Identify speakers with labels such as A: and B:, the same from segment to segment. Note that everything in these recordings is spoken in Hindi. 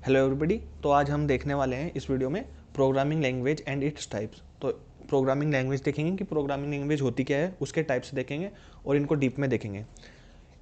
A: Hello everybody. तो आज हम देखने वाले हैं इस वीडियो में programming language and its types. तो प्रोग्रामिंग लैंग्वेज देखेंगे कि प्रोग्रामिंग लैंग्वेज होती क्या है, उसके टाइप्स देखेंगे और इनको डीप में देखेंगे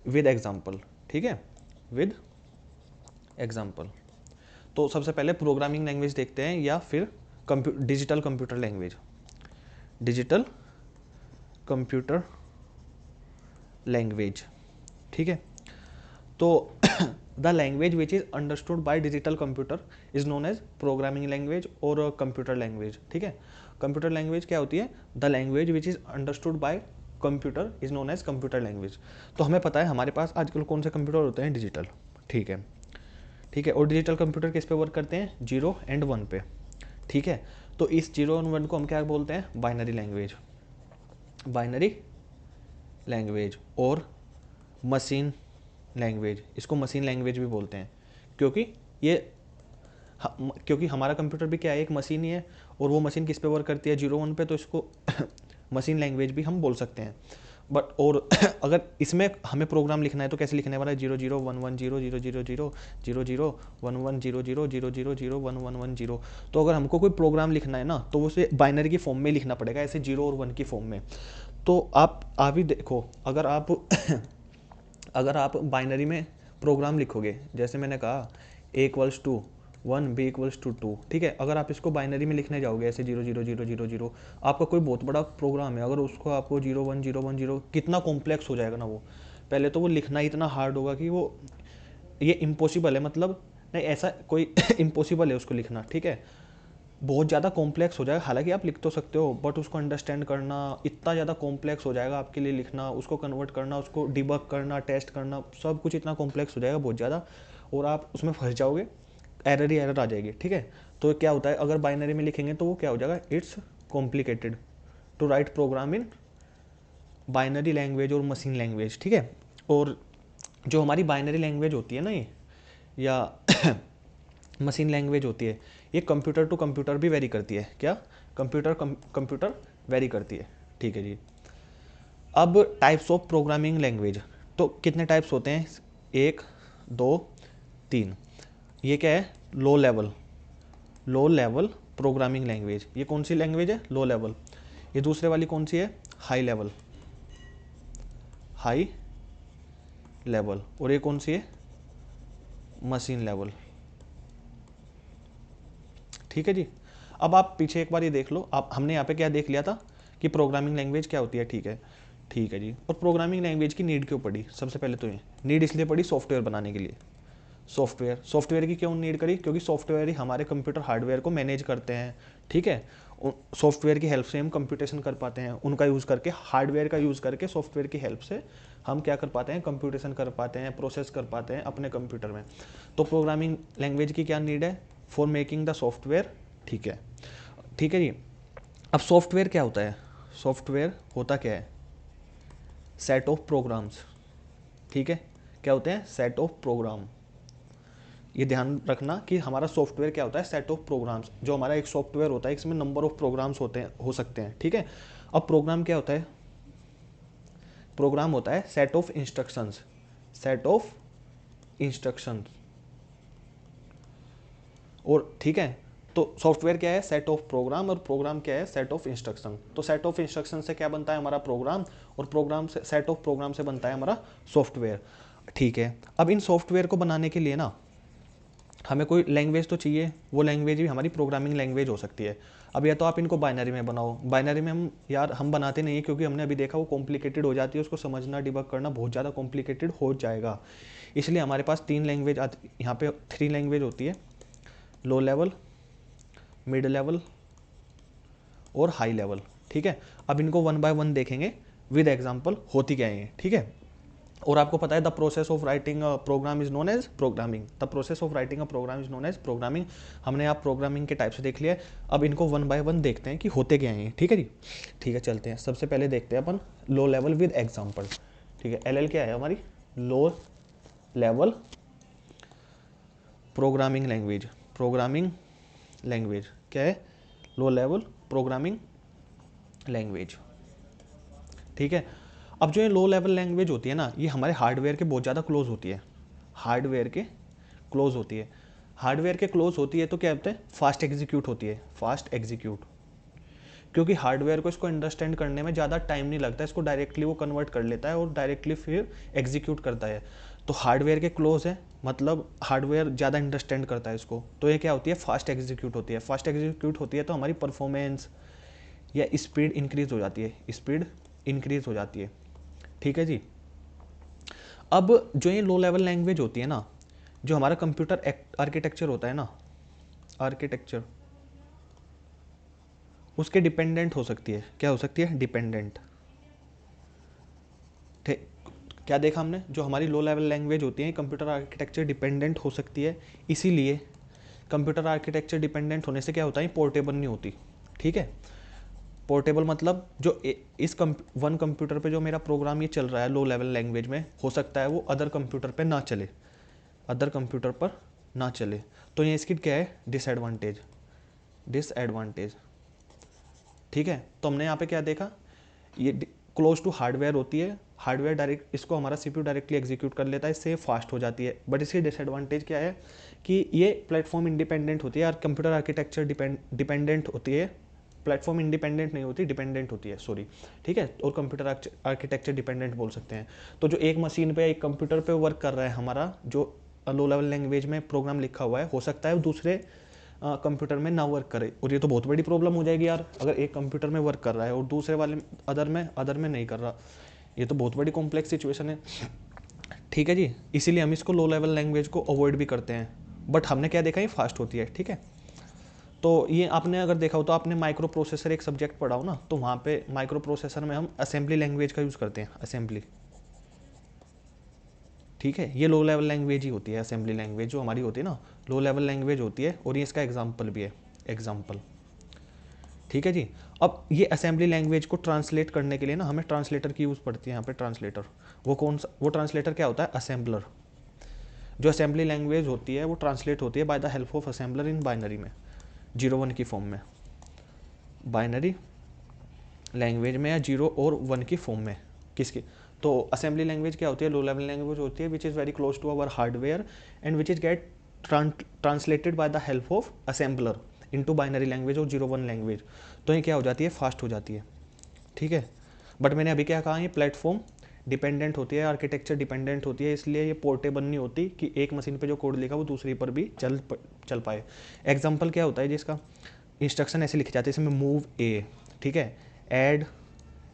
A: विद एग्जांपल। ठीक है, विद एग्जांपल। तो सबसे पहले प्रोग्रामिंग लैंग्वेज देखते हैं या फिर digital computer language. Digital computer language, ठीक है। तो the language which is understood by digital computer is known as programming language और कंप्यूटर लैंग्वेज। ठीक है, कंप्यूटर लैंग्वेज क्या होती है? The language which is understood by computer is known as computer language. तो हमें पता है हमारे पास आजकल कौन से कंप्यूटर होते हैं? डिजिटल। ठीक है, ठीक है। और डिजिटल कंप्यूटर किस पे वर्क करते हैं? 0 एंड 1 पे। ठीक है, तो इस 0 एंड 1 को हम क्या बोलते हैं? Binary language. बाइनरी लैंग्वेज और मशीन लैंग्वेज, इसको मशीन लैंग्वेज भी बोलते हैं क्योंकि ये क्योंकि हमारा कंप्यूटर भी क्या है? एक मशीन ही है। और वो मशीन किस पे वर्क करती है? 0 1 पे, तो इसको मशीन लैंग्वेज भी हम बोल सकते हैं। बट और अगर इसमें हमें प्रोग्राम लिखना है तो कैसे लिखने वाला है? 0 0 1 1 0 0 0 0 0 0 1 1 0 0 0 1 1 1 0। तो अगर हमको कोई प्रोग्राम लिखना है ना, तो उसे बाइनरी की फॉर्म में लिखना पड़ेगा, ऐसे 0 और 1 की फॉर्म में। तो आप ही देखो, अगर आप अगर आप बाइनरी में प्रोग्राम लिखोगे, जैसे मैंने कहा A=1, B=2, ठीक है। अगर आप इसको बाइनरी में लिखने जाओगे ऐसे 0 0 0 0 0, आपका कोई बहुत बड़ा प्रोग्राम है, अगर उसको आपको 0 1 0 1 0, कितना कॉम्प्लेक्स हो जाएगा ना वो। पहले तो वो लिखना ही इतना हार्ड होगा कि वो ये इम्पॉसिबल है, मतलब नहीं, ऐसा कोई इम्पॉसिबल है उसको लिखना। ठीक है, बहुत ज़्यादा कॉम्प्लेक्स हो जाएगा। हालांकि आप लिख तो सकते हो, बट उसको अंडरस्टैंड करना इतना ज़्यादा कॉम्प्लेक्स हो जाएगा आपके लिए। लिखना, उसको कन्वर्ट करना, उसको डिबग करना, टेस्ट करना, सब कुछ इतना कॉम्प्लेक्स हो जाएगा बहुत ज़्यादा, और आप उसमें फंस जाओगे, एरर ही एरर आ जाएगी। ठीक है, तो क्या होता है, अगर बाइनरी में लिखेंगे तो वो क्या हो जाएगा? It's complicated to write program in binary language और मशीन लैंग्वेज। ठीक है, और जो हमारी बाइनरी लैंग्वेज होती है ना, ये या मशीन लैंग्वेज होती है, ये कंप्यूटर टू कंप्यूटर भी वेरी करती है। क्या? कंप्यूटर वेरी करती है। ठीक है जी। अब टाइप्स ऑफ प्रोग्रामिंग लैंग्वेज, तो कितने टाइप्स होते हैं? 1 2 3। ये क्या है? Low level programming language. ये कौन सी लैंग्वेज है? Low level. ये दूसरे वाली कौन सी है? High level. High level. और ये कौन सी है? Machine level. ठीक है जी। अब आप पीछे एक बार ये देख लो, आप हमने यहाँ पे क्या देख लिया था कि प्रोग्रामिंग लैंग्वेज क्या होती है। ठीक है, ठीक है जी। और प्रोग्रामिंग लैंग्वेज की नीड क्यों पड़ी? सबसे पहले तो ये नीड इसलिए पड़ी सॉफ्टवेयर बनाने के लिए। सॉफ्टवेयर की क्यों नीड करी? क्योंकि सॉफ्टवेयर ही हमारे कंप्यूटर हार्डवेयर को मैनेज करते हैं। ठीक है, सॉफ्टवेयर की हेल्प से हम कंप्यूटेशन कर पाते हैं, उनका यूज़ करके, हार्डवेयर का यूज़ करके, सॉफ्टवेयर की हेल्प से हम क्या कर पाते हैं? कंप्यूटेशन कर पाते हैं, प्रोसेस कर पाते हैं अपने कंप्यूटर में। तो प्रोग्रामिंग लैंग्वेज की क्या नीड है? For making the software. ठीक है, ठीक है जी। अब सॉफ्टवेयर क्या होता है? सॉफ्टवेयर होता क्या है? Set of programs. ठीक है, क्या होते हैं? Set of program. ये ध्यान रखना कि हमारा सॉफ्टवेयर क्या होता है? Set of programs. जो हमारा एक सॉफ्टवेयर होता है, इसमें नंबर ऑफ प्रोग्राम्स होते हैं, हो सकते हैं। ठीक है, अब प्रोग्राम क्या होता है? प्रोग्राम होता है set of instructions. Set of instructions. और ठीक है, तो सॉफ्टवेयर क्या है? Set of program. और प्रोग्राम क्या है? Set of instruction. तो सेट ऑफ इंस्ट्रक्शन से क्या बनता है? हमारा प्रोग्राम। और प्रोग्राम से, सेट ऑफ प्रोग्राम से बनता है हमारा सॉफ्टवेयर। ठीक है, अब इन सॉफ्टवेयर को बनाने के लिए ना हमें कोई लैंग्वेज तो चाहिए। वो लैंग्वेज भी हमारी प्रोग्रामिंग लैंग्वेज हो सकती है। अब या तो आप इनको बाइनरी में बनाओ। बाइनरी में हम बनाते नहीं है, क्योंकि हमने अभी देखा वो कॉम्प्लिकेटेड हो जाती है, उसको समझना, डिबग करना बहुत ज़्यादा कॉम्प्लिकेटेड हो जाएगा। इसलिए हमारे पास 3 लैंग्वेज आती, यहाँ पे 3 लैंग्वेज होती है: लो लेवल, मिड लेवल और हाई लेवल। ठीक है, अब इनको 1 बाय 1 देखेंगे विद एग्जाम्पल होती क्या है। ठीक है, और आपको पता है the process of writing a program is known as programming. The process of writing a program is known as programming. हमने आप प्रोग्रामिंग के टाइप्स देख लिया। अब इनको 1 बाय 1 देखते हैं कि होते क्या हैं। ठीक है जी, ठीक है, चलते हैं। सबसे पहले देखते हैं अपन लो लेवल विद एग्जाम्पल। ठीक है, एल क्या है हमारी? Low level programming language. Programming language क्या है? Low level programming language. ठीक है, अब जो ये लो लेवल लैंग्वेज होती है ना, ये हमारे हार्डवेयर के बहुत ज़्यादा क्लोज होती है। हार्डवेयर के क्लोज होती है। हार्डवेयर के क्लोज होती है तो क्या होता है, फास्ट एग्जीक्यूट होती है, फास्ट एग्जीक्यूट, क्योंकि हार्डवेयर को इसको अंडरस्टैंड करने में ज़्यादा टाइम नहीं लगता, इसको डायरेक्टली वो कन्वर्ट कर लेता है और डायरेक्टली फिर एग्जीक्यूट करता है। तो हार्डवेयर के क्लोज है, मतलब हार्डवेयर ज़्यादा अंडरस्टैंड करता है इसको, तो ये क्या होती है, फास्ट एग्जीक्यूट होती है। फास्ट एग्जीक्यूट होती है तो हमारी परफॉर्मेंस या स्पीड इंक्रीज हो जाती है, स्पीड इंक्रीज हो जाती है। ठीक है जी। अब जो ये लो लेवल लैंग्वेज होती है ना, जो हमारा कंप्यूटर आर्किटेक्चर होता है ना, आर्किटेक्चर, उसके डिपेंडेंट हो सकती है। क्या हो सकती है, डिपेंडेंट। ठीक, क्या देखा हमने, जो हमारी लो लेवल लैंग्वेज होती है कंप्यूटर आर्किटेक्चर डिपेंडेंट हो सकती है। इसीलिए कंप्यूटर आर्किटेक्चर डिपेंडेंट होने से क्या होता है, पोर्टेबल नहीं होती। ठीक है, पोर्टेबल मतलब जो इस वन कंप्यूटर पे जो मेरा प्रोग्राम ये चल रहा है लो लेवल लैंग्वेज में, हो सकता है वो अदर कंप्यूटर पे ना चले, अदर कंप्यूटर पर ना चले। तो ये इसकी क्या है, डिसएडवांटेज, डिसएडवांटेज। ठीक है, तो हमने यहाँ पे क्या देखा, ये क्लोज टू हार्डवेयर होती है, हार्डवेयर डायरेक्ट इसको हमारा सीपीयू डायरेक्टली एग्जीक्यूट कर लेता है, इससे फास्ट हो जाती है। बट इसकी डिसएडवांटेज क्या है कि ये प्लेटफॉर्म इंडिपेंडेंट होती है और कंप्यूटर आर्किटेक्चर डिपेंडेंट होती है, प्लेटफॉर्म इंडिपेंडेंट नहीं होती, डिपेंडेंट होती है, सॉरी। ठीक है, और कंप्यूटर आर्किटेक्चर डिपेंडेंट बोल सकते हैं। तो जो एक मशीन पे एक कंप्यूटर पे वर्क कर रहा है हमारा, जो लो लेवल लैंग्वेज में प्रोग्राम लिखा हुआ है, हो सकता है दूसरे कंप्यूटर में ना वर्क करे। और ये तो बहुत बड़ी प्रॉब्लम हो जाएगी यार, अगर एक कंप्यूटर में वर्क कर रहा है और दूसरे वाले अदर में नहीं कर रहा, ये तो बहुत बड़ी कॉम्प्लेक्स सिचुएशन है। ठीक है जी, इसीलिए हम इसको लो लेवल लैंग्वेज को अवॉइड भी करते हैं। बट हमने क्या देखा, ये फास्ट होती है। ठीक है, तो ये आपने अगर देखा हो तो आपने माइक्रो प्रोसेसर एक सब्जेक्ट पढ़ा हो ना, तो वहाँ पे माइक्रो प्रोसेसर में हम असेंबली लैंग्वेज का यूज़ करते हैं, असेंबली। ठीक है, ये लो लेवल लैंग्वेज ही होती है, असेंबली लैंग्वेज जो हमारी होती है ना, लो लेवल लैंग्वेज होती है। और ये इसका एग्जाम्पल भी है, एग्जाम्पल। ठीक है जी। अब ये असेंबली लैंग्वेज को ट्रांसलेट करने के लिए ना हमें ट्रांसलेटर की यूज़ पड़ती है यहाँ पे, ट्रांसलेटर। वो कौन सा, वो ट्रांसलेटर क्या होता है, असेंबलर। जो असेंबली लैंग्वेज होती है वो ट्रांसलेट होती है bye the help of assembler in binary में, 0-1 की फॉर्म में, बाइनरी लैंग्वेज में, या 0 और 1 की फॉर्म में। किसकी, तो असेंबली लैंग्वेज क्या होती है, लो लेवल लैंग्वेज होती है which is very close to our hardware and which is get translated by the help of assembler into binary language और 0-1 लैंग्वेज। तो ये क्या हो जाती है, फास्ट हो जाती है। ठीक है, बट मैंने अभी क्या कहा, ये प्लेटफॉर्म डिपेंडेंट होती है, आर्किटेक्चर डिपेंडेंट होती है, इसलिए ये पोर्टेबल नहीं होती कि एक मशीन पे जो कोड लिखा वो दूसरी पर भी चल पाए। एग्जाम्पल क्या होता है जिसका, इंस्ट्रक्शन ऐसे लिखे जाते हैं इसमें, मूव ए, ठीक है, ऐड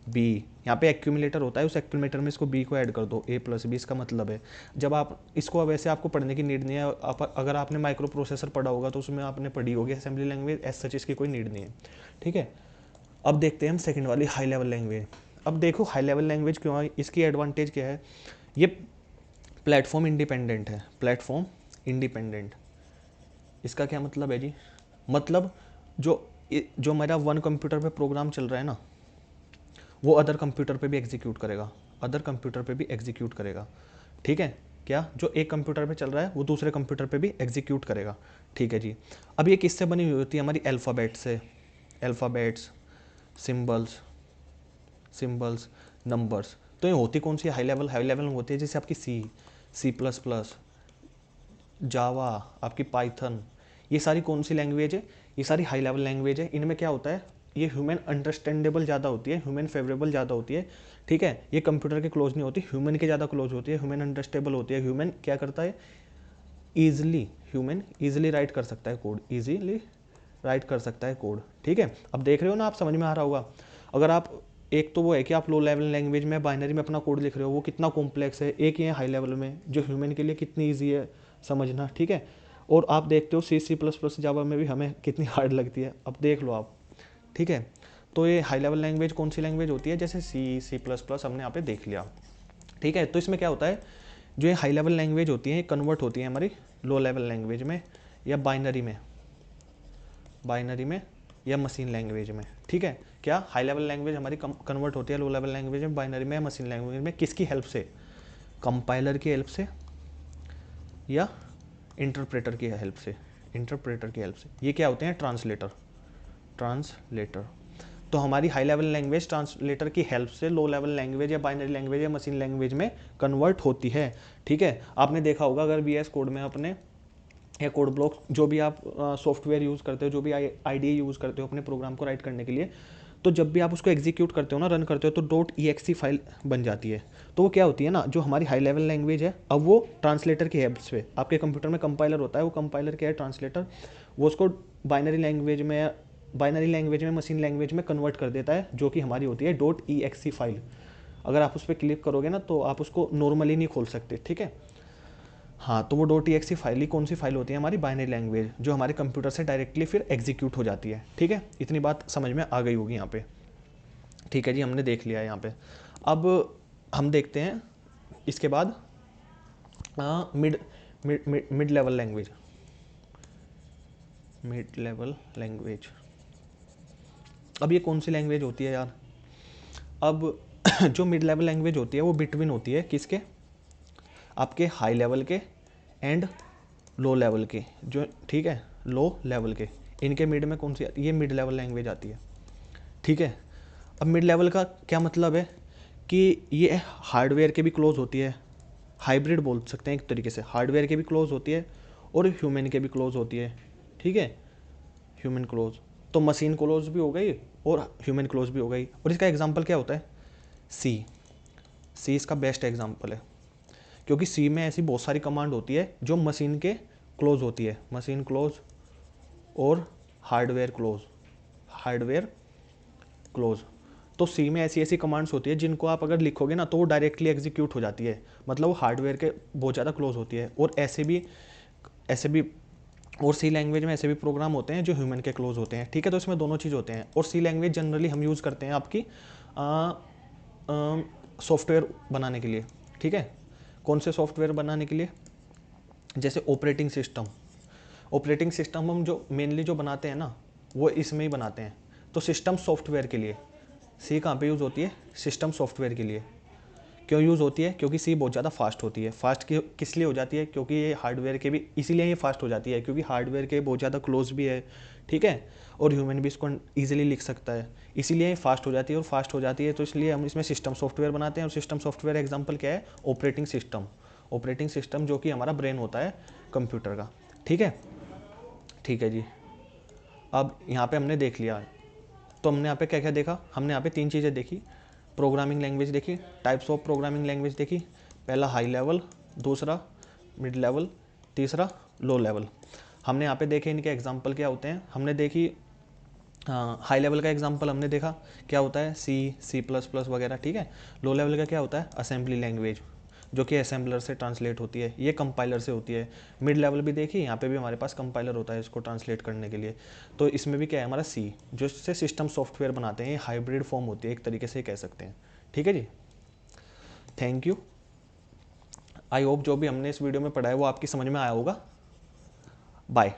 A: बी, यहाँ पे एक्यूमुलेटर होता है, उस एक्यूमुलेटर में इसको बी को ऐड कर दो, ए प्लस बी, इसका मतलब है जब आप इसको, वैसे आपको पढ़ने की नीड नहीं है, अगर आपने माइक्रो प्रोसेसर पढ़ा होगा तो उसमें आपने पढ़ी होगी असेंबली लैंग्वेज, एज सच इसकी कोई नीड नहीं है। ठीक है, अब देखते हैं हम सेकंड वाली, हाई लेवल लैंग्वेज। अब देखो हाई लेवल लैंग्वेज क्यों है, इसकी एडवांटेज क्या है, ये प्लेटफॉर्म इंडिपेंडेंट है, प्लेटफॉर्म इंडिपेंडेंट। इसका क्या मतलब है जी, मतलब जो मेरा वन कंप्यूटर पे प्रोग्राम चल रहा है ना, वो अदर कंप्यूटर पे भी एग्जीक्यूट करेगा, अदर कंप्यूटर पे भी एग्जीक्यूट करेगा। ठीक है, क्या जो एक कंप्यूटर पे चल रहा है वो दूसरे कंप्यूटर पे भी एग्जीक्यूट करेगा। ठीक है जी। अब ये किससे बनी हुई होती है, हमारी अल्फ़ाबेट से, अल्फ़ाबेट्स, सिंबल्स, सिंबल्स, नंबर्स। तो ये होती कौन सी, हाई लेवल, हाई लेवल में होती है जैसे आपकी C++, जावा, आपकी पाइथन, ये सारी कौन सी लैंग्वेज है, ये सारी हाई लेवल लैंग्वेज है। इनमें क्या होता है, ये ह्यूमन अंडरस्टैंडेबल ज़्यादा होती है, ह्यूमन फेवरेबल ज़्यादा होती है। ठीक है, ये कंप्यूटर के क्लोज नहीं होती, ह्यूमन के ज़्यादा क्लोज होती है, ह्यूमन अंडरस्टेबल होती है। ह्यूमन क्या करता है, ईजिली, ह्यूमन ईजिली राइट कर सकता है कोड, ईजिली राइट कर सकता है कोड। ठीक है, अब देख रहे हो ना आप, समझ में आ रहा होगा। अगर आप, एक तो वो है कि आप लो लेवल लैंग्वेज में बाइनरी में अपना कोड लिख रहे हो, वो कितना कॉम्प्लेक्स है, एक ये हाई लेवल में जो ह्यूमन के लिए कितनी ईजी है समझना। ठीक है, और आप देखते हो C++ जावा में भी हमें कितनी हार्ड लगती है, अब देख लो आप। ठीक है, तो ये हाई लेवल लैंग्वेज कौन सी लैंग्वेज होती है, जैसे C++ हमने यहाँ पे देख लिया। ठीक है, तो इसमें क्या होता है, जो ये हाई लेवल लैंग्वेज होती है ये कन्वर्ट होती है हमारी लो लेवल लैंग्वेज में, या बाइनरी में या मशीन लैंग्वेज में। ठीक है, क्या हाई लेवल लैंग्वेज हमारी कन्वर्ट होती है लो लेवल लैंग्वेज में, बाइनरी में या मशीन लैंग्वेज में, किसकी हेल्प से, कंपाइलर की हेल्प से या इंटरप्रेटर की हेल्प से, इंटरप्रेटर की हेल्प से। ये क्या होते हैं, ट्रांसलेटर। तो हमारी हाई लेवल लैंग्वेज ट्रांसलेटर की हेल्प से लो लेवल लैंग्वेज या बाइनरी लैंग्वेज या मशीन लैंग्वेज में कन्वर्ट होती है। ठीक है, आपने देखा होगा अगर VS कोड में अपने या कोड ब्लॉक, जो भी आप सॉफ्टवेयर यूज़ करते हो, जो भी आईडी यूज़ करते हो अपने प्रोग्राम को राइट करने के लिए, तो जब भी आप उसको एग्जीक्यूट करते हो ना, रन करते हो, तो .exe फाइल बन जाती है। तो वो क्या होती है ना, जो हमारी हाई लेवल लैंग्वेज है, अब वो ट्रांसलेटर की हेल्प से, आपके कंप्यूटर में कंपाइलर होता है, वो कंपाइलर क्या है, ट्रांसलेटर, वो उसको बाइनरी लैंग्वेज में मशीन लैंग्वेज में कन्वर्ट कर देता है, जो कि हमारी होती है .exe फाइल। अगर आप उस पर क्लिक करोगे ना, तो आप उसको नॉर्मली नहीं खोल सकते, ठीक है। हाँ, तो वो .exe फाइल ही कौन सी फाइल होती है, हमारी बाइनरी लैंग्वेज, जो हमारे कंप्यूटर से डायरेक्टली फिर एग्जीक्यूट हो जाती है, ठीक है। इतनी बात समझ में आ गई होगी यहाँ पे, ठीक है जी, हमने देख लिया है यहाँ पे। अब हम देखते हैं इसके बाद mid mid mid level language. Mid level language, अब ये कौन सी लैंग्वेज होती है यार। अब जो मिड लेवल लैंग्वेज होती है वो बिटवीन होती है किसके, आपके हाई लेवल के एंड लो लेवल के, जो ठीक है, लो लेवल के, इनके मिड में कौन सी आती है, ये मिड लेवल लैंग्वेज आती है, ठीक है। अब मिड लेवल का क्या मतलब है कि ये हार्डवेयर के भी क्लोज होती है, हाइब्रिड बोल सकते हैं एक तरीके से, हार्डवेयर के भी क्लोज होती है और ह्यूमन के भी क्लोज होती है, ठीक है। ह्यूमन क्लोज, तो मशीन क्लोज भी हो गई और ह्यूमन क्लोज भी हो गई। और इसका एग्जांपल क्या होता है, सी। सी इसका बेस्ट एग्जांपल है, क्योंकि सी में ऐसी बहुत सारी कमांड होती है जो मशीन के क्लोज होती है, मशीन क्लोज और हार्डवेयर क्लोज, हार्डवेयर क्लोज। तो सी में ऐसी ऐसी कमांड्स होती है जिनको आप अगर लिखोगे ना, तो वो डायरेक्टली एग्जीक्यूट हो जाती है, मतलब वो हार्डवेयर के बहुत ज़्यादा क्लोज होती है। और ऐसे भी और सी लैंग्वेज में ऐसे भी प्रोग्राम होते हैं जो ह्यूमन के क्लोज होते हैं, ठीक है। तो इसमें दोनों चीज़ होते हैं। और सी लैंग्वेज जनरली हम यूज़ करते हैं आपकी सॉफ्टवेयर बनाने के लिए, ठीक है। कौन से सॉफ्टवेयर बनाने के लिए, जैसे ऑपरेटिंग सिस्टम हम जो मेनली जो बनाते हैं ना, वो इसमें ही बनाते हैं। तो सिस्टम सॉफ्टवेयर के लिए सी कहाँ पे यूज़ होती है, सिस्टम सॉफ्टवेयर के लिए। क्यों यूज़ होती है, क्योंकि सी बहुत ज़्यादा फास्ट होती है। फास्ट किस लिए हो जाती है, क्योंकि ये हार्डवेयर के भी, इसीलिए ये फास्ट हो जाती है क्योंकि हार्डवेयर के बहुत ज़्यादा क्लोज भी है, ठीक है। और ह्यूमन भी इसको ईजिली लिख सकता है, इसीलिए ये फास्ट हो जाती है। और फास्ट हो जाती है तो इसलिए हम इसमें सिस्टम सॉफ्टवेयर बनाते हैं। और सिस्टम सॉफ्टवेयर एग्जाम्पल क्या है, ऑपरेटिंग सिस्टम जो कि हमारा ब्रेन होता है कंप्यूटर का, ठीक है। ठीक है जी, अब यहाँ पे हमने देख लिया, तो हमने यहाँ पे क्या क्या देखा, हमने यहाँ पे 3 चीज़ें देखी। प्रोग्रामिंग लैंग्वेज देखी, टाइप्स ऑफ प्रोग्रामिंग लैंग्वेज देखी, पहला हाई लेवल, दूसरा मिड लेवल, तीसरा लो लेवल। हमने यहाँ पे देखे इनके एग्जांपल क्या होते हैं, हमने देखी हाई लेवल का एग्जांपल हमने देखा क्या होता है, C++ वगैरह, ठीक है। लो लेवल का क्या होता है, असेंबली लैंग्वेज, जो कि असेंबलर से ट्रांसलेट होती है, ये कंपाइलर से होती है। मिड लेवल भी देखी, यहाँ पे भी हमारे पास कंपाइलर होता है इसको ट्रांसलेट करने के लिए। तो इसमें भी क्या है हमारा सी, जो इससे सिस्टम सॉफ्टवेयर बनाते हैं, ये हाइब्रिड फॉर्म होती है एक तरीके से कह सकते हैं, ठीक है जी। थैंक यू, आई होप जो भी हमने इस वीडियो में पढ़ा है वो आपकी समझ में आया होगा। बाय।